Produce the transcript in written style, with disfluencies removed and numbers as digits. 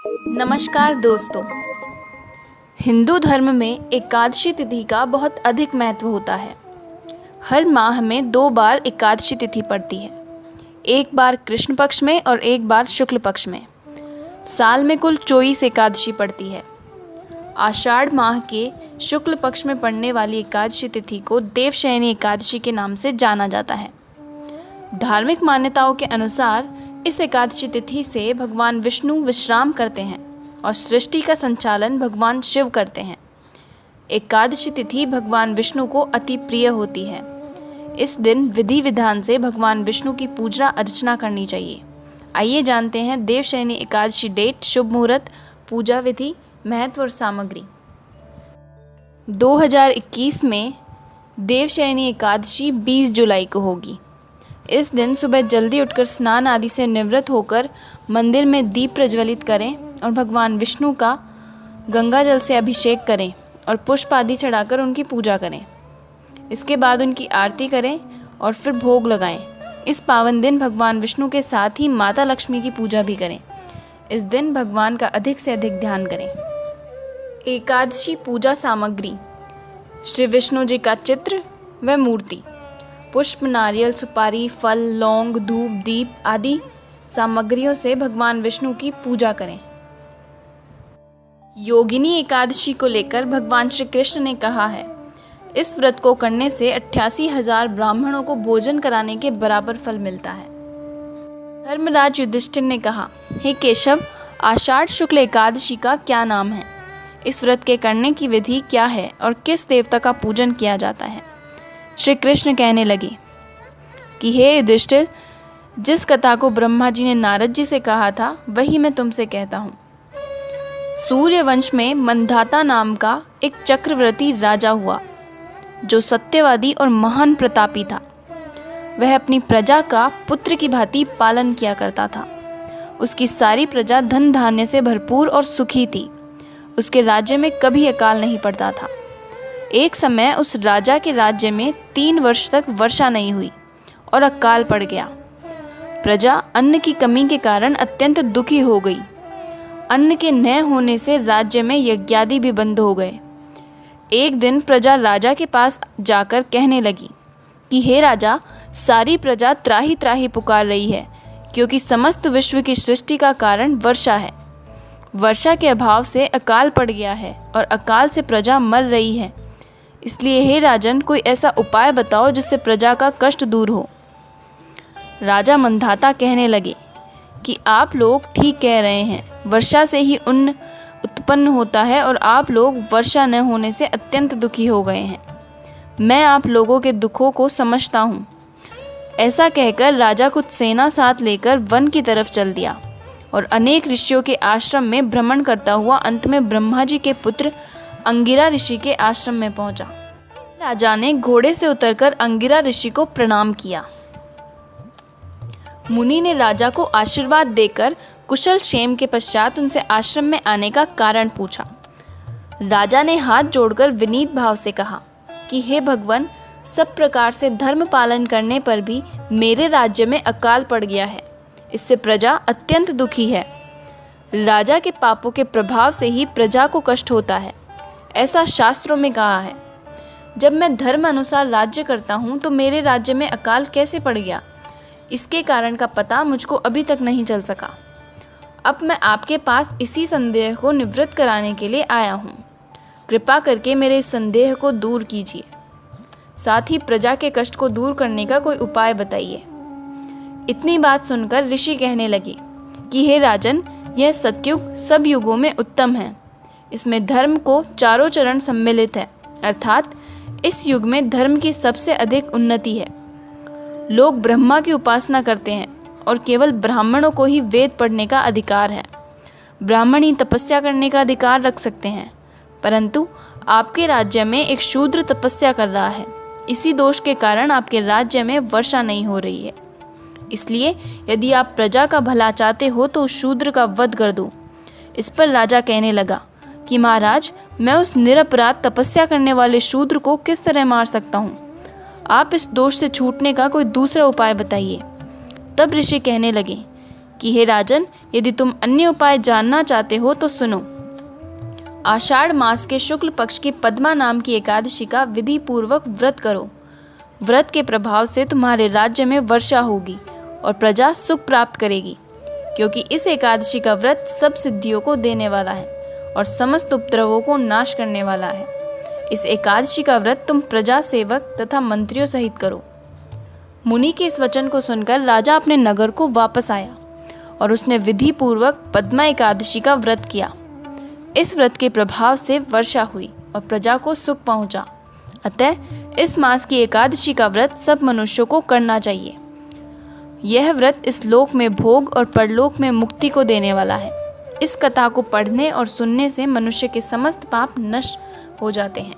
नमस्कार दोस्तों। हिंदू धर्म में एकादशी तिथि का बहुत अधिक महत्व होता है। हर माह में 2 बार एकादशी तिथि पड़ती है, एक बार कृष्ण पक्ष में और एक बार शुक्ल पक्ष में। साल में कुल 24 एकादशी पड़ती है। आषाढ़ माह के शुक्ल पक्ष में पड़ने वाली एकादशी तिथि को देवशयनी एकादशी के नाम से जाना जाता है। धार्मिक मान्यताओं के अनुसार इस एकादशी तिथि से भगवान विष्णु विश्राम करते हैं और सृष्टि का संचालन भगवान शिव करते हैं। एकादशी तिथि भगवान विष्णु को अति प्रिय होती है। इस दिन विधि विधान से भगवान विष्णु की पूजा अर्चना करनी चाहिए। आइए जानते हैं देवशयनी एकादशी डेट, शुभ मुहूर्त, पूजा विधि, महत्व और सामग्री। 2021 में देवशयनी एकादशी 20 जुलाई को होगी। इस दिन सुबह जल्दी उठकर स्नान आदि से निवृत्त होकर मंदिर में दीप प्रज्वलित करें और भगवान विष्णु का गंगा जल से अभिषेक करें और पुष्प आदि चढ़ाकर उनकी पूजा करें। इसके बाद उनकी आरती करें और फिर भोग लगाएं। इस पावन दिन भगवान विष्णु के साथ ही माता लक्ष्मी की पूजा भी करें। इस दिन भगवान का अधिक से अधिक ध्यान करें। एकादशी पूजा सामग्री: श्री विष्णु जी का चित्र व मूर्ति, पुष्प, नारियल, सुपारी, फल, लौंग, धूप, दीप आदि सामग्रियों से भगवान विष्णु की पूजा करें। योगिनी एकादशी को लेकर भगवान श्री कृष्ण ने कहा है, इस व्रत को करने से 88,000 ब्राह्मणों को भोजन कराने के बराबर फल मिलता है। धर्मराज युधिष्ठिर ने कहा, हे केशव, आषाढ़ शुक्ल एकादशी का क्या नाम है? इस व्रत के करने की विधि क्या है और किस देवता का पूजन किया जाता है? श्री कृष्ण कहने लगे कि हे युधिष्ठिर, जिस कथा को ब्रह्मा जी ने नारद जी से कहा था वही मैं तुमसे कहता हूँ। सूर्य वंश में मंधाता नाम का एक चक्रवर्ती राजा हुआ जो सत्यवादी और महान प्रतापी था। वह अपनी प्रजा का पुत्र की भांति पालन किया करता था। उसकी सारी प्रजा धन धान्य से भरपूर और सुखी थी। उसके राज्य में कभी अकाल नहीं पड़ता था। एक समय उस राजा के राज्य में 3 वर्ष तक वर्षा नहीं हुई और अकाल पड़ गया। प्रजा अन्न की कमी के कारण अत्यंत दुखी हो गई। अन्न के न होने से राज्य में यज्ञादि भी बंद हो गए। एक दिन प्रजा राजा के पास जाकर कहने लगी कि हे राजा, सारी प्रजा त्राही त्राही पुकार रही है क्योंकि समस्त विश्व की सृष्टि का कारण वर्षा है। वर्षा के अभाव से अकाल पड़ गया है और अकाल से प्रजा मर रही है। इसलिए हे राजन, कोई ऐसा उपाय बताओ जिससे प्रजा का कष्ट दूर हो। राजा मंधाता कहने लगे कि आप लोग ठीक कह रहे हैं, वर्षा से ही अन्न उत्पन्न होता है और आप लोग वर्षा न होने से अत्यंत दुखी हो गए हैं। मैं आप लोगों के दुखों को समझता हूँ। ऐसा कहकर राजा कुछ सेना साथ लेकर वन की तरफ चल दिया और अनेक ऋषियों के आश्रम में भ्रमण करता हुआ अंत में ब्रह्मा जी के पुत्र अंगिरा ऋषि के आश्रम में पहुंचा। राजा ने घोड़े से उतरकर अंगिरा ऋषि को प्रणाम किया। मुनि ने राजा को आशीर्वाद देकर कुशल क्षेम के पश्चात उनसे आश्रम में आने का कारण पूछा। राजा ने हाथ जोड़कर विनीत भाव से कहा कि हे भगवान, सब प्रकार से धर्म पालन करने पर भी मेरे राज्य में अकाल पड़ गया है। इससे प्रजा अत्यंत दुखी है। राजा के पापों के प्रभाव से ही प्रजा को कष्ट होता है, ऐसा शास्त्रों में कहा है। जब मैं धर्म अनुसार राज्य करता हूँ तो मेरे राज्य में अकाल कैसे पड़ गया, इसके कारण का पता मुझको अभी तक नहीं चल सका। अब मैं आपके पास इसी संदेह को निवृत्त कराने के लिए आया हूँ। कृपा करके मेरे इस संदेह को दूर कीजिए। साथ ही प्रजा के कष्ट को दूर करने का कोई उपाय बताइए। इतनी बात सुनकर ऋषि कहने लगे कि हे राजन, यह सतयुग सब युगों में उत्तम है। इसमें धर्म को चारों चरण सम्मिलित है, अर्थात इस युग में धर्म की सबसे अधिक उन्नति है। लोग ब्रह्मा की उपासना करते हैं और केवल ब्राह्मणों को ही वेद पढ़ने का अधिकार है। ब्राह्मण ही तपस्या करने का अधिकार रख सकते हैं, परंतु आपके राज्य में एक शूद्र तपस्या कर रहा है। इसी दोष के कारण आपके राज्य में वर्षा नहीं हो रही है। इसलिए यदि आप प्रजा का भला चाहते हो तो उस शूद्र का वध कर दो। इस पर राजा कहने लगा कि महाराज, मैं उस निरपराध तपस्या करने वाले शूद्र को किस तरह मार सकता हूँ? आप इस दोष से छूटने का कोई दूसरा उपाय बताइए। तब ऋषि कहने लगे कि हे राजन, यदि तुम अन्य उपाय जानना चाहते हो तो सुनो। आषाढ़ मास के शुक्ल पक्ष की पद्मा नाम की एकादशी का विधि पूर्वक व्रत करो। व्रत के प्रभाव से तुम्हारे राज्य में वर्षा होगी और प्रजा सुख प्राप्त करेगी, क्योंकि इस एकादशी का व्रत सब सिद्धियों को देने वाला है और समस्त उपद्रवों को नाश करने वाला है। इस एकादशी का व्रत तुम प्रजा, सेवक तथा मंत्रियों सहित करो। मुनि के इस वचन को सुनकर राजा अपने नगर को वापस आया और उसने विधि पूर्वक पद्मा एकादशी का व्रत किया। इस व्रत के प्रभाव से वर्षा हुई और प्रजा को सुख पहुंचा। अतः इस मास की एकादशी का व्रत सब मनुष्यों को करना चाहिए। यह व्रत इस लोक में भोग और परलोक में मुक्ति को देने वाला है। इस कथा को पढ़ने और सुनने से मनुष्य के समस्त पाप नष्ट हो जाते हैं।